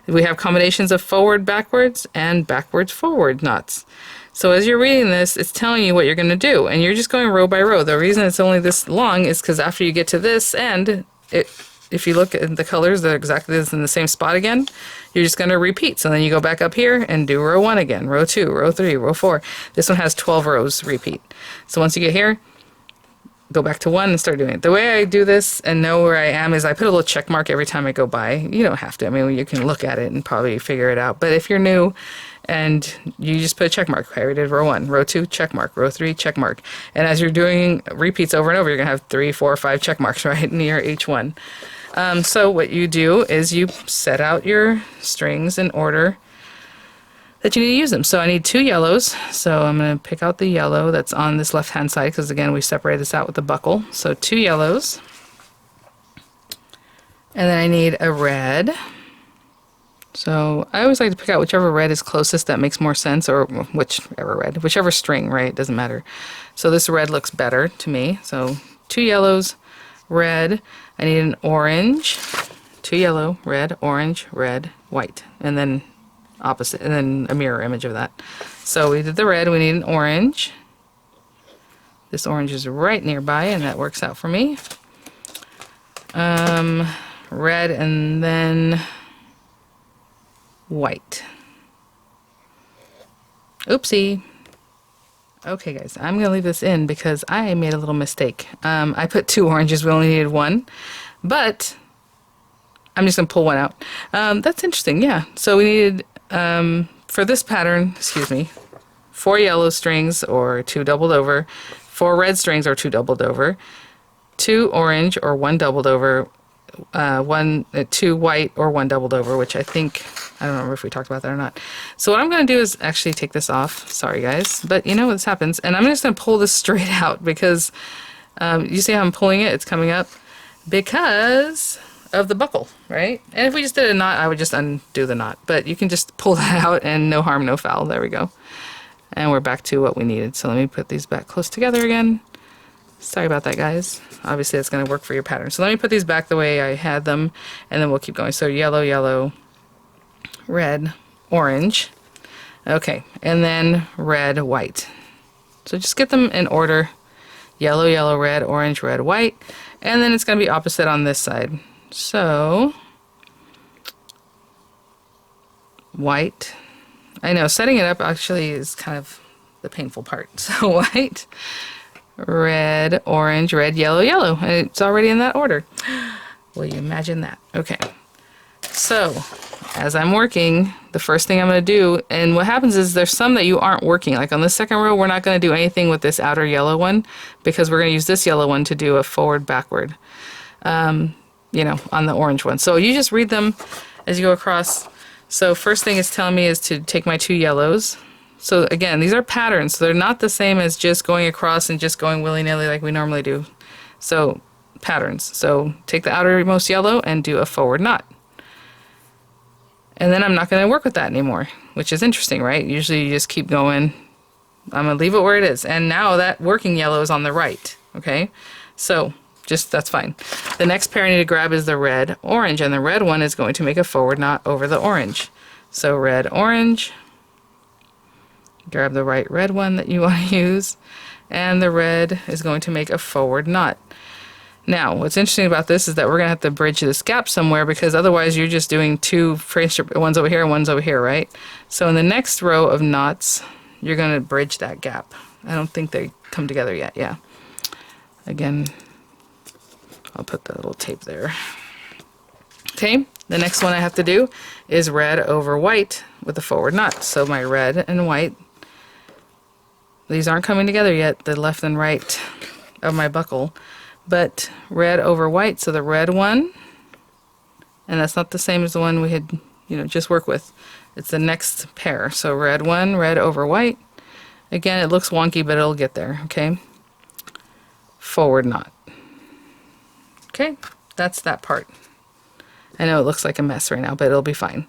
We have combinations of forward, backwards, and backwards, forward knots. So as you're reading this, it's telling you what you're going to do, and you're just going row by row. The reason it's only this long is because after you get to this end, if you look at the colors, they're exactly in the same spot again. You're just going to repeat. So then you go back up here and do row 1 again, row 2, row 3, row 4. This one has 12 rows repeat. So once you get here, go back to 1 and start doing it. The way I do this and know where I am is I put a little check mark every time I go by. You don't have to. I mean, you can look at it and probably figure it out. But if you're new and you just put a check mark, okay, we did row 1, row 2, check mark, row 3, check mark. And as you're doing repeats over and over, you're going to have 3, 4, 5 check marks right near each one. So what you do is you set out your strings in order that you need to use them. So I need 2 yellows, so I'm going to pick out the yellow that's on this left hand side, because again we separate this out with the buckle. So 2 yellows, and then I need a red. So I always like to pick out whichever red is closest, that makes more sense, or whichever string, right? It doesn't matter. So this red looks better to me. So 2 yellows, red. I need an orange, 2 yellow, red, orange, red, white, and then opposite, and then a mirror image of that. So we did the red, we need an orange. This orange is right nearby, and that works out for me. Red, and then white. Oopsie. Okay guys, I'm gonna leave this in because I made a little mistake. I put 2 oranges, we only needed 1, but I'm just gonna pull 1 out. That's interesting, yeah. So we needed, for this pattern, 4 yellow strings, or 2 doubled over, 4 red strings, or 2 doubled over, 2 orange or 1 doubled over, 2 white or 1 doubled over, which I think, I don't remember if we talked about that or not. So what I'm going to do is actually take this off. Sorry guys, but you know this happens. And I'm just going to pull this straight out because you see how I'm pulling it? It's coming up because of the buckle, right? And if we just did a knot, I would just undo the knot. But you can just pull that out and no harm, no foul. There we go. And we're back to what we needed. So let me put these back close together again. Sorry about that, guys. Obviously, that's going to work for your pattern. So let me put these back the way I had them, and then we'll keep going. So yellow, yellow, red, orange. Okay, and then red, white. So just get them in order. Yellow, yellow, red, orange, red, white. And then it's going to be opposite on this side. So white. I know, setting it up actually is kind of the painful part. So white, red, orange, red, yellow, yellow. And it's already in that order. Will you imagine that? Okay. So as I'm working, the first thing I'm going to do, and what happens is there's some that you aren't working. Like on the second row, we're not going to do anything with this outer yellow one because we're going to use this yellow one to do a forward, backward, you know, on the orange one. So you just read them as you go across. So first thing it's telling me is to take my 2 yellows. So again, these are patterns. So they're not the same as just going across and just going willy-nilly like we normally do. So patterns. So take the outermost yellow and do a forward knot. And then I'm not going to work with that anymore, which is interesting, right? Usually you just keep going. I'm going to leave it where it is. And now that working yellow is on the right, okay? So just, that's fine. The next pair I need to grab is the red, orange, and the red one is going to make a forward knot over the orange. So red, orange, grab the right red one that you want to use, and the red is going to make a forward knot. Now, what's interesting about this is that we're going to have to bridge this gap somewhere because otherwise you're just doing 2 one's over here and one's over here, right? So in the next row of knots, you're going to bridge that gap. I don't think they come together yet, yeah. Again, I'll put the little tape there. Okay, the next one I have to do is red over white with a forward knot. So my red and white, these aren't coming together yet, the left and right of my buckle, but red over white, so the red one, and that's not the same as the one we had, you know, just work with. It's the next pair. So red one, red over white. Again, it looks wonky, but it'll get there, okay? Forward knot. Okay, that's that part. I know it looks like a mess right now, but it'll be fine.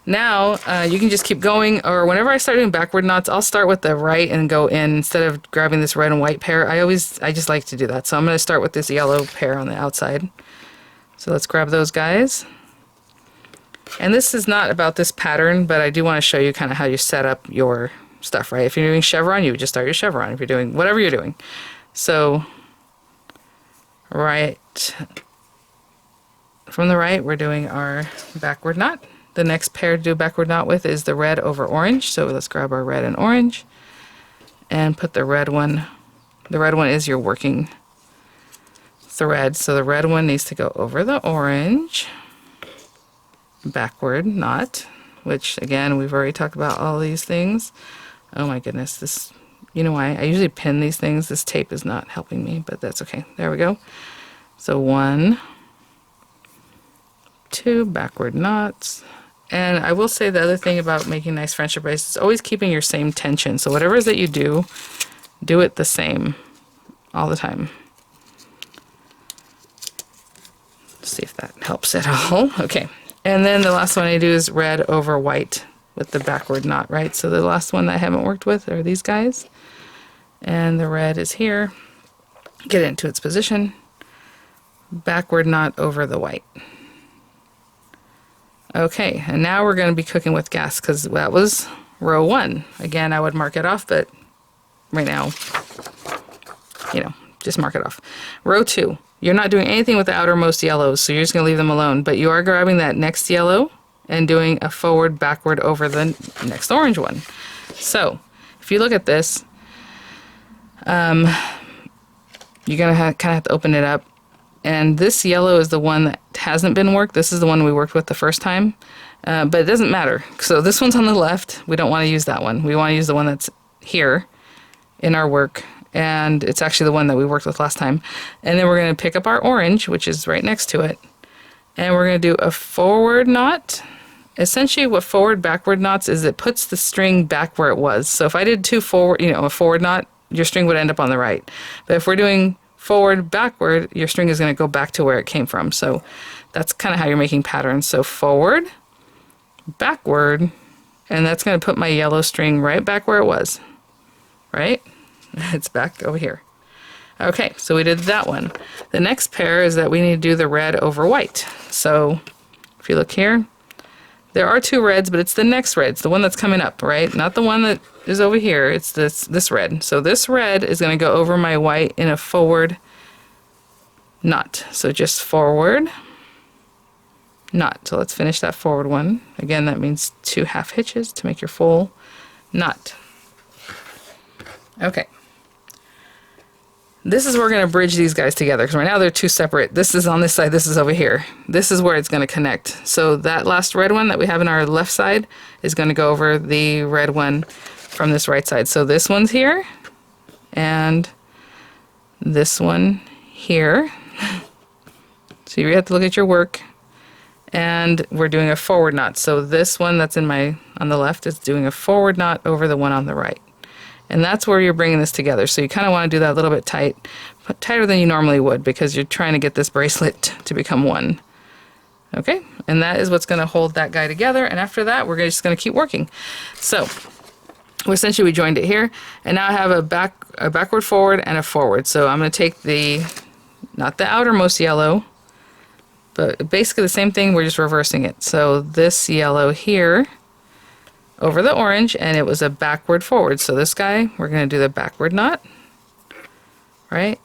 Now, you can just keep going, or whenever I start doing backward knots, I'll start with the right and go in instead of grabbing this red and white pair. I just like to do that. So I'm going to start with this yellow pair on the outside. So let's grab those guys. And this is not about this pattern, but I do want to show you kind of how you set up your stuff, right? If you're doing chevron, you would just start your chevron. If you're doing whatever you're doing. So, right from the right, we're doing our backward knot. The next pair to do a backward knot with is the red over orange. So let's grab our red and orange and put the red one. The red one is your working thread. So the red one needs to go over the orange. Backward knot, which again, we've already talked about all these things. Oh my goodness, this, you know why? I usually pin these things. This tape is not helping me, but that's okay. There we go. So 1, 2 backward knots. And I will say the other thing about making nice friendship bracelets is always keeping your same tension. So whatever it is that you do, do it the same all the time. Let's see if that helps at all. Okay. And then the last one I do is red over white with the backward knot, right? So the last one that I haven't worked with are these guys. And the red is here. Get it into its position. Backward knot over the white. Okay, and now we're going to be cooking with gas because that was row 1. Again, I would mark it off, but right now, you know, just mark it off. Row 2, you're not doing anything with the outermost yellows, so you're just going to leave them alone, but you are grabbing that next yellow and doing a forward, backward over the next orange one. So, if you look at this, you're going to kind of have to open it up. And this yellow is the one that hasn't been worked. This is the one we worked with the first time. But it doesn't matter. So this one's on the left. We don't want to use that one. We want to use the one that's here in our work. and it's actually the one that we worked with last time. And then we're going to pick up our orange, which is right next to it, and we're going to do a forward knot. Essentially what forward backward knots is, it puts the string back where it was. So if I did two forward, a forward knot, your string would end up on the right. But if we're doing forward backward, your string is going to go back to where it came from. So that's kind of how you're making patterns. So forward, backward, and that's going to put my yellow string right back where it was, right? It's back over here. Okay, so we did that one. The next pair is that we need to do the red over white. So if you look here, there are two reds, but it's the next red. It's the one that's coming up, right? Not the one that is over here. It's this red. So this red is going to go over my white in a forward knot. So just forward knot. So let's finish that forward one. Again, that means 2 half hitches to make your full knot. Okay. This is where we're going to bridge these guys together, because right now they're two separate. This is on this side, this is over here. This is where it's going to connect. So that last red one that we have in our left side is going to go over the red one from this right side. So this one's here, and this one here. So you have to look at your work. And we're doing a forward knot. So this one that's on the left is doing a forward knot over the one on the right. And that's where you're bringing this together. So you kind of want to do that a little bit tighter than you normally would, because you're trying to get this bracelet to become one. Okay, and that is what's going to hold that guy together. And after that, we're just going to keep working. So essentially we joined it here, and now I have a backward, forward, and a forward. So I'm going to take not the outermost yellow, but basically the same thing, we're just reversing it. So this yellow here over the orange, and it was a backward forward. So this guy, we're going to do the backward knot, right?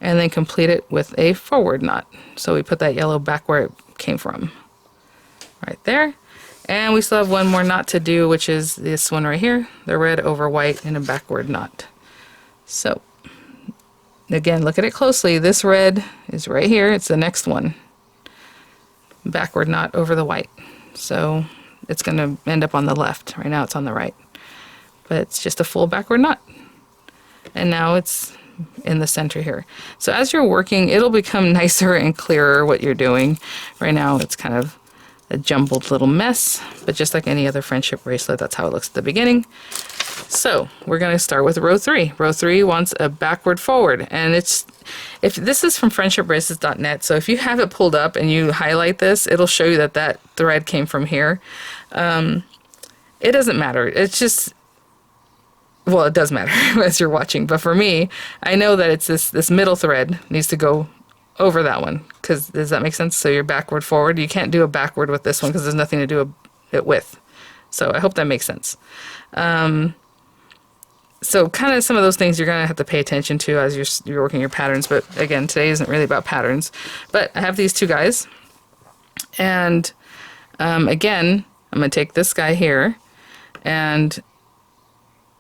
And then complete it with a forward knot. So we put that yellow back where it came from, right there. And we still have one more knot to do, which is this one right here, the red over white in a backward knot. So again, look at it closely. This red is right here. It's the next one. Backward knot over the white. So it's going to end up on the left. Right now it's on the right. But it's just a full backward knot. And now it's in the center here. So as you're working, it'll become nicer and clearer what you're doing. Right now it's kind of a jumbled little mess, but just like any other friendship bracelet, that's how it looks at the beginning. So we're going to start with row 3. Row 3 wants a backward forward, and if this is from friendshipbracelets.net, so if you have it pulled up and you highlight this, it'll show you that thread came from here. It doesn't matter. It's just, well, it does matter as you're watching, but for me, I know that it's this middle thread needs to go over that one, because does that make sense? So you're backward, forward. You can't do a backward with this one because there's nothing to do it with. So I hope that makes sense. So kind of some of those things you're going to have to pay attention to as you're working your patterns. But again, today isn't really about patterns. But I have these two guys. And again, I'm going to take this guy here. And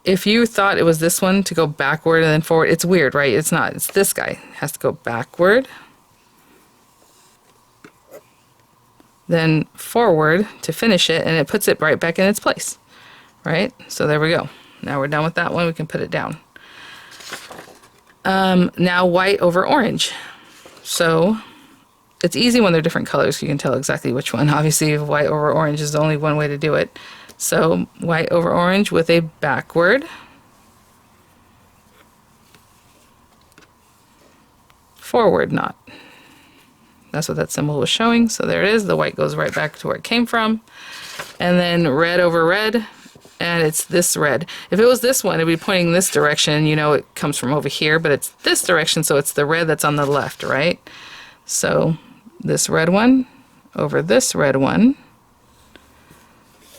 if you thought it was this one to go backward and then forward, it's weird, right? It's not. It's this guy. It has to go backward, then forward to finish it, and it puts it right back in its place, right? So there we go. Now we're done with that one. We can put it down. Now white over orange. So it's easy when they're different colors. You can tell exactly which one. Obviously, white over orange is the only one way to do it. So white over orange with a backward, forward knot. That's what that symbol was showing. So there it is. The white goes right back to where it came from. And then red over red, and it's this red. If it was this one, it'd be pointing this direction. You know, it comes from over here, but it's this direction, so it's the red that's on the left, right? So this red one over this red one.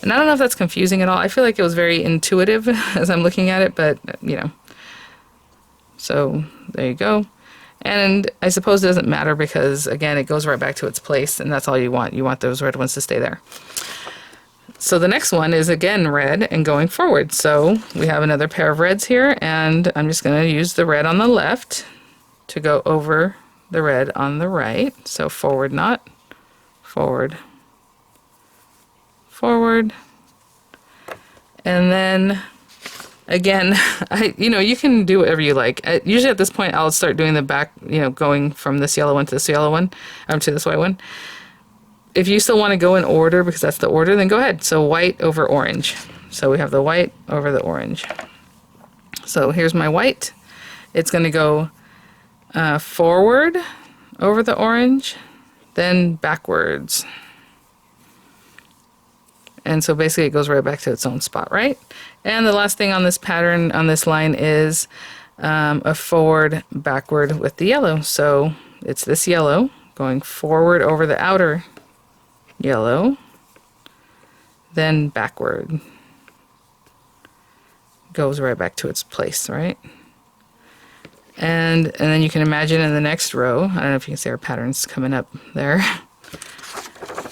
And I don't know if that's confusing at all. I feel like it was very intuitive as I'm looking at it, but, you know. So there you go. And I suppose it doesn't matter because, again, it goes right back to its place, and that's all you want. You want those red ones to stay there. So the next one is, again, red and going forward. So we have another pair of reds here, and I'm just going to use the red on the left to go over the red on the right. So forward knot, forward, forward. And then again, you can do whatever you like. Usually at this point, I'll start doing the back, going from this yellow one to this yellow one, to this white one. If you still want to go in order, because that's the order, then go ahead. So white over orange. So we have the white over the orange. So here's my white. It's going to go forward over the orange, then backwards. And so basically it goes right back to its own spot, right? And the last thing on this pattern, on this line, is a forward, backward with the yellow. So it's this yellow going forward over the outer yellow, then backward. Goes right back to its place, right? And then you can imagine in the next row, I don't know if you can see our patterns coming up there.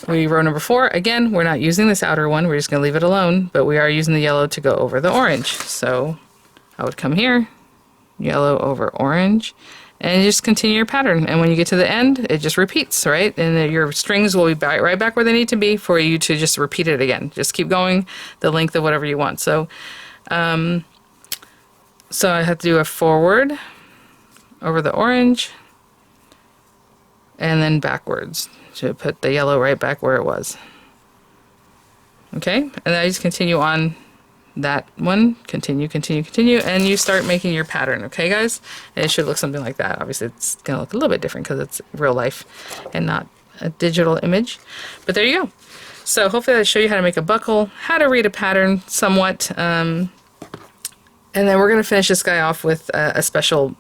Row number 4, again, we're not using this outer one, we're just going to leave it alone, but we are using the yellow to go over the orange. So I would come here, yellow over orange, and you just continue your pattern. And when you get to the end, it just repeats, right? And your strings will be right back where they need to be for you to just repeat it again. Just keep going the length of whatever you want. So, so I have to do a forward over the orange, and then backwards to put the yellow right back where it was. Okay, and then I just continue on that one, continue, and you start making your pattern. Okay, guys, and it should look something like that. Obviously, it's gonna look a little bit different because it's real life and not a digital image, but there you go. So hopefully I show you how to make a buckle, how to read a pattern somewhat, and then we're gonna finish this guy off with a special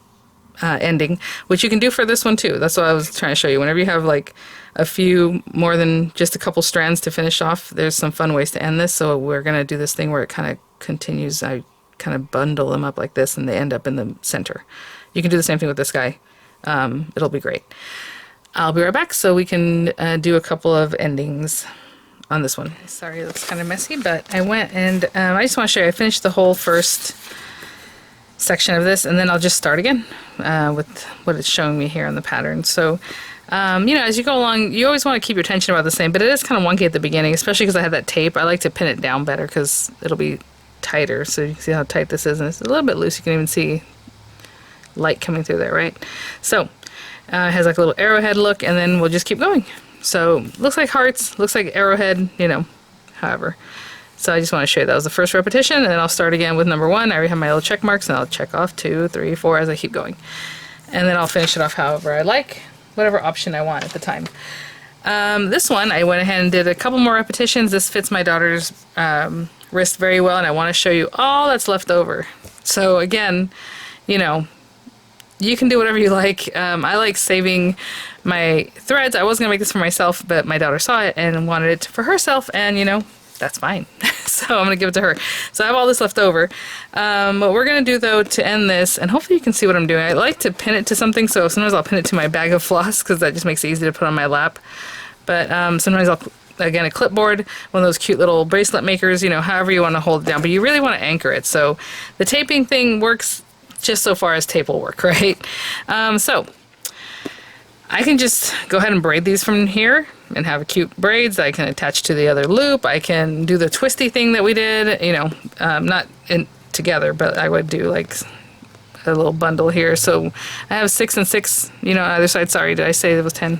ending, which you can do for this one too. That's what I was trying to show you. Whenever you have like a few more than just a couple strands to finish off, there's some fun ways to end this. So we're going to do this thing where it kind of continues. I kind of bundle them up like this and they end up in the center. You can do the same thing with this guy. It'll be great. I'll be right back so we can do a couple of endings on this one. Sorry, it looks kind of messy, but I went and I just want to show you, I finished the whole first section of this, and then I'll just start again with what it's showing me here on the pattern. So as you go along, you always want to keep your tension about the same, but it is kind of wonky at the beginning, especially because I had that tape. I like to pin it down better because it'll be tighter, so you can see how tight this is, and it's a little bit loose. You can even see light coming through there, right? So it has like a little arrowhead look, and then we'll just keep going. So looks like hearts, looks like arrowhead, however. So I just want to show you that was the first repetition, and then I'll start again with number 1. I already have my little check marks, and I'll check off 2, 3, 4 as I keep going. And then I'll finish it off however I like, whatever option I want at the time. This one, I went ahead and did a couple more repetitions. This fits my daughter's wrist very well, and I want to show you all that's left over. So again, you can do whatever you like. I like saving my threads. I was going to make this for myself, but my daughter saw it and wanted it for herself, and that's fine. So I'm going to give it to her. So I have all this left over. What we're going to do, though, to end this, and hopefully you can see what I'm doing, I like to pin it to something, so sometimes I'll pin it to my bag of floss, because that just makes it easy to put on my lap. But sometimes I'll, again, a clipboard, one of those cute little bracelet makers, however you want to hold it down. But you really want to anchor it. So the taping thing works just so far as tape will work, right? So I can just go ahead and braid these from here and have cute braids. I can attach to the other loop. I can do the twisty thing that we did, not together, but I would do like a little bundle here. So I have 6 and 6, on either side. Sorry, did I say it was 10?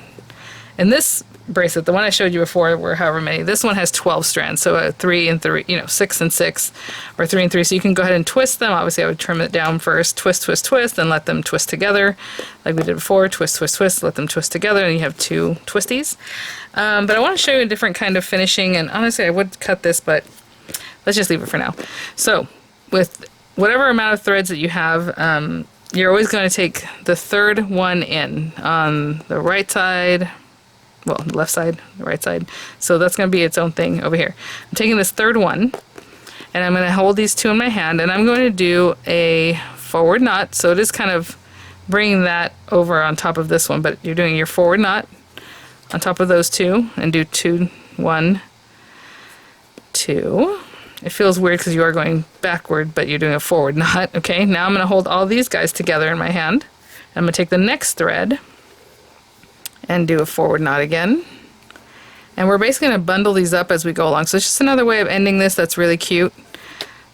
And this bracelet, the one I showed you before, were however many. This one has 12 strands, so 3 and 3, 6 and 6, or 3 and 3. So you can go ahead and twist them. Obviously, I would trim it down first, twist, twist, twist, and let them twist together, like we did before. Twist, twist, twist, let them twist together, and you have 2 twisties. But I want to show you a different kind of finishing, and honestly, I would cut this, but let's just leave it for now. So with whatever amount of threads that you have, you're always going to take the third one in on the right side. Well, the left side, the right side. So that's going to be its own thing over here. I'm taking this third one, and I'm going to hold these 2 in my hand, and I'm going to do a forward knot. So it is kind of bringing that over on top of this one, but you're doing your forward knot on top of those 2, and do 2, 1, 2. It feels weird because you are going backward, but you're doing a forward knot. Okay, now I'm going to hold all these guys together in my hand. I'm going to take the next thread and do a forward knot again. And we're basically going to bundle these up as we go along. So it's just another way of ending this that's really cute.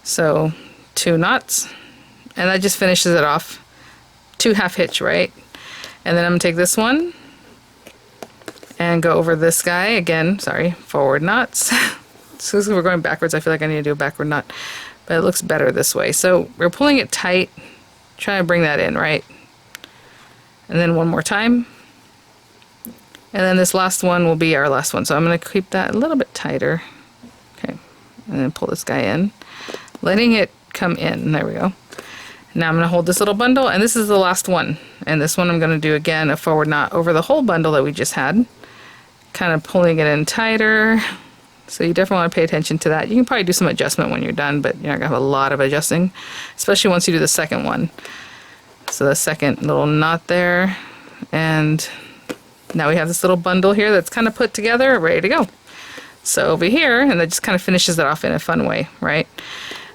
So 2 knots, and that just finishes it off. 2 half hitch, right? And then I'm gonna take this one and go over this guy again. Sorry, forward knots. So we're going backwards. I feel like I need to do a backward knot, but it looks better this way. So we're pulling it tight, trying to bring that in, right? And then one more time. And then this last one will be our last one. So I'm going to keep that a little bit tighter. Okay. And then pull this guy in, letting it come in. There we go. Now I'm going to hold this little bundle, and this is the last one. And this one I'm going to do again a forward knot over the whole bundle that we just had, kind of pulling it in tighter. So you definitely want to pay attention to that. You can probably do some adjustment when you're done, but you're not going to have a lot of adjusting, especially once you do the second one. So the second little knot there, and now we have this little bundle here that's kind of put together, ready to go. So over here, and that just kind of finishes it off in a fun way, right?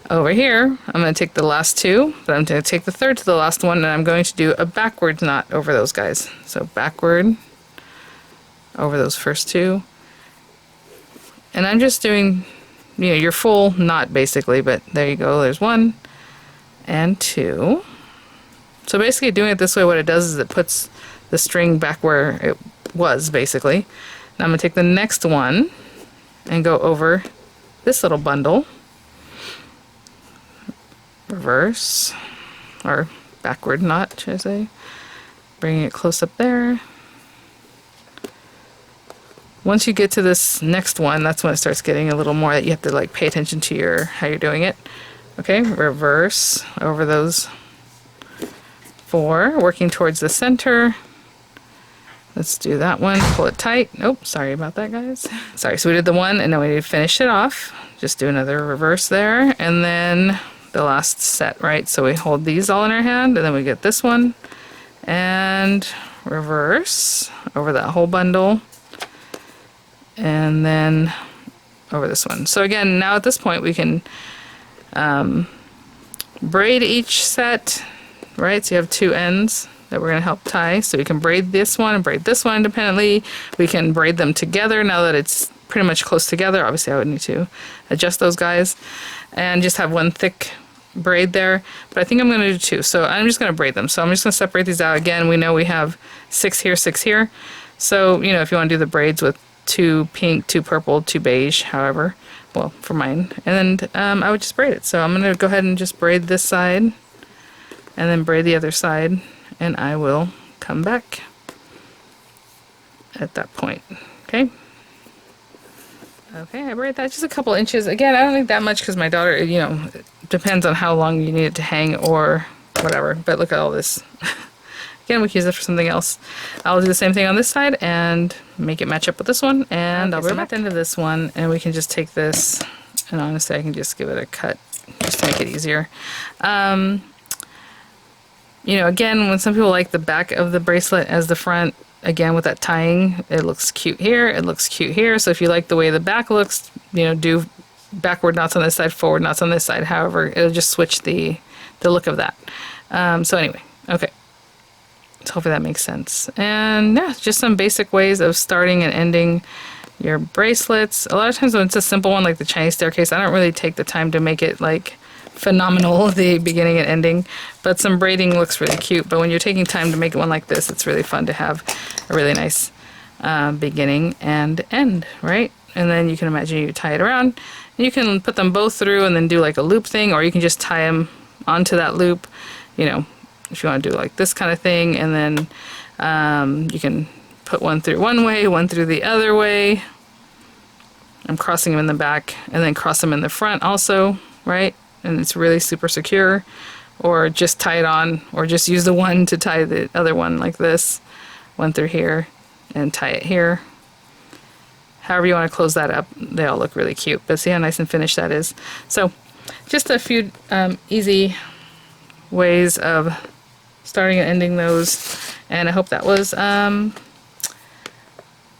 Over here, I'm going to take the last 2, but I'm going to take the third to the last one, and I'm going to do a backward knot over those guys. So backward over those first 2. And I'm just doing, you know, your full knot basically, but there you go. There's 1 and 2. So basically doing it this way, what it does is it puts the string back where it was basically. Now I'm going to take the next one and go over this little bundle. Reverse, or backward knot, should I say. Bringing it close up there. Once you get to this next one, that's when it starts getting a little more that you have to like pay attention to your how you're doing it. Okay, reverse over those 4, working towards the center. Let's do that one, pull it tight. Nope, sorry about that, guys. Sorry, so we did the one, and now we need to finish it off. Just do another reverse there, and then the last set, right? So we hold these all in our hand, and then we get this one, and reverse over that whole bundle, and then over this one. So again, now at this point we can braid each set, right? So you have 2 ends that we're going to help tie. So we can braid this one and braid this one independently. We can braid them together now that it's pretty much close together. Obviously I would need to adjust those guys and just have one thick braid there, but I think I'm going to do 2. So I'm just going to braid them. So I'm just going to separate these out. Again, we know we have 6 here, 6 here. So, you know, if you want to do the braids with 2 pink, 2 purple, 2 beige, however, well, for mine, and then I would just braid it. So I'm going to go ahead and just braid this side and then braid the other side, and I will come back at that point. Okay. Okay, I braid that just a couple inches. Again, I don't think that much because my daughter, you know, it depends on how long you need it to hang or whatever. But look at all this. Again, we can use it for something else. I'll do the same thing on this side and make it match up with this one. And I'll be at the end of this one, and we can just take this, and honestly, I can just give it a cut just to make it easier. You know, again, when some people like the back of the bracelet as the front, again, with that tying, it looks cute here, it looks cute here. So if you like the way the back looks, you know, do backward knots on this side, forward knots on this side. However, it'll just switch the look of that. So anyway, okay. So hopefully that makes sense. And yeah, just some basic ways of starting and ending your bracelets. A lot of times when it's a simple one like the Chinese staircase, I don't really take the time to make it like phenomenal, the beginning and ending, but some braiding looks really cute. But when you're taking time to make one like this, it's really fun to have a really nice beginning and end, right? And then you can imagine you tie it around, and you can put them both through and then do like a loop thing, or you can just tie them onto that loop, you know, if you want to do like this kind of thing. And then you can put one through one way, one through the other way. I'm crossing them in the back and then cross them in the front also, right? And it's really super secure. Or just tie it on, or just use the one to tie the other one like this, one through here and tie it here. However you want to close that up, they all look really cute. But see how nice and finished that is. So just a few easy ways of starting and ending those, and I hope that was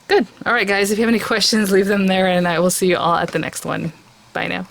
good. Alright guys, if you have any questions, leave them there, and I will see you all at the next one. Bye now.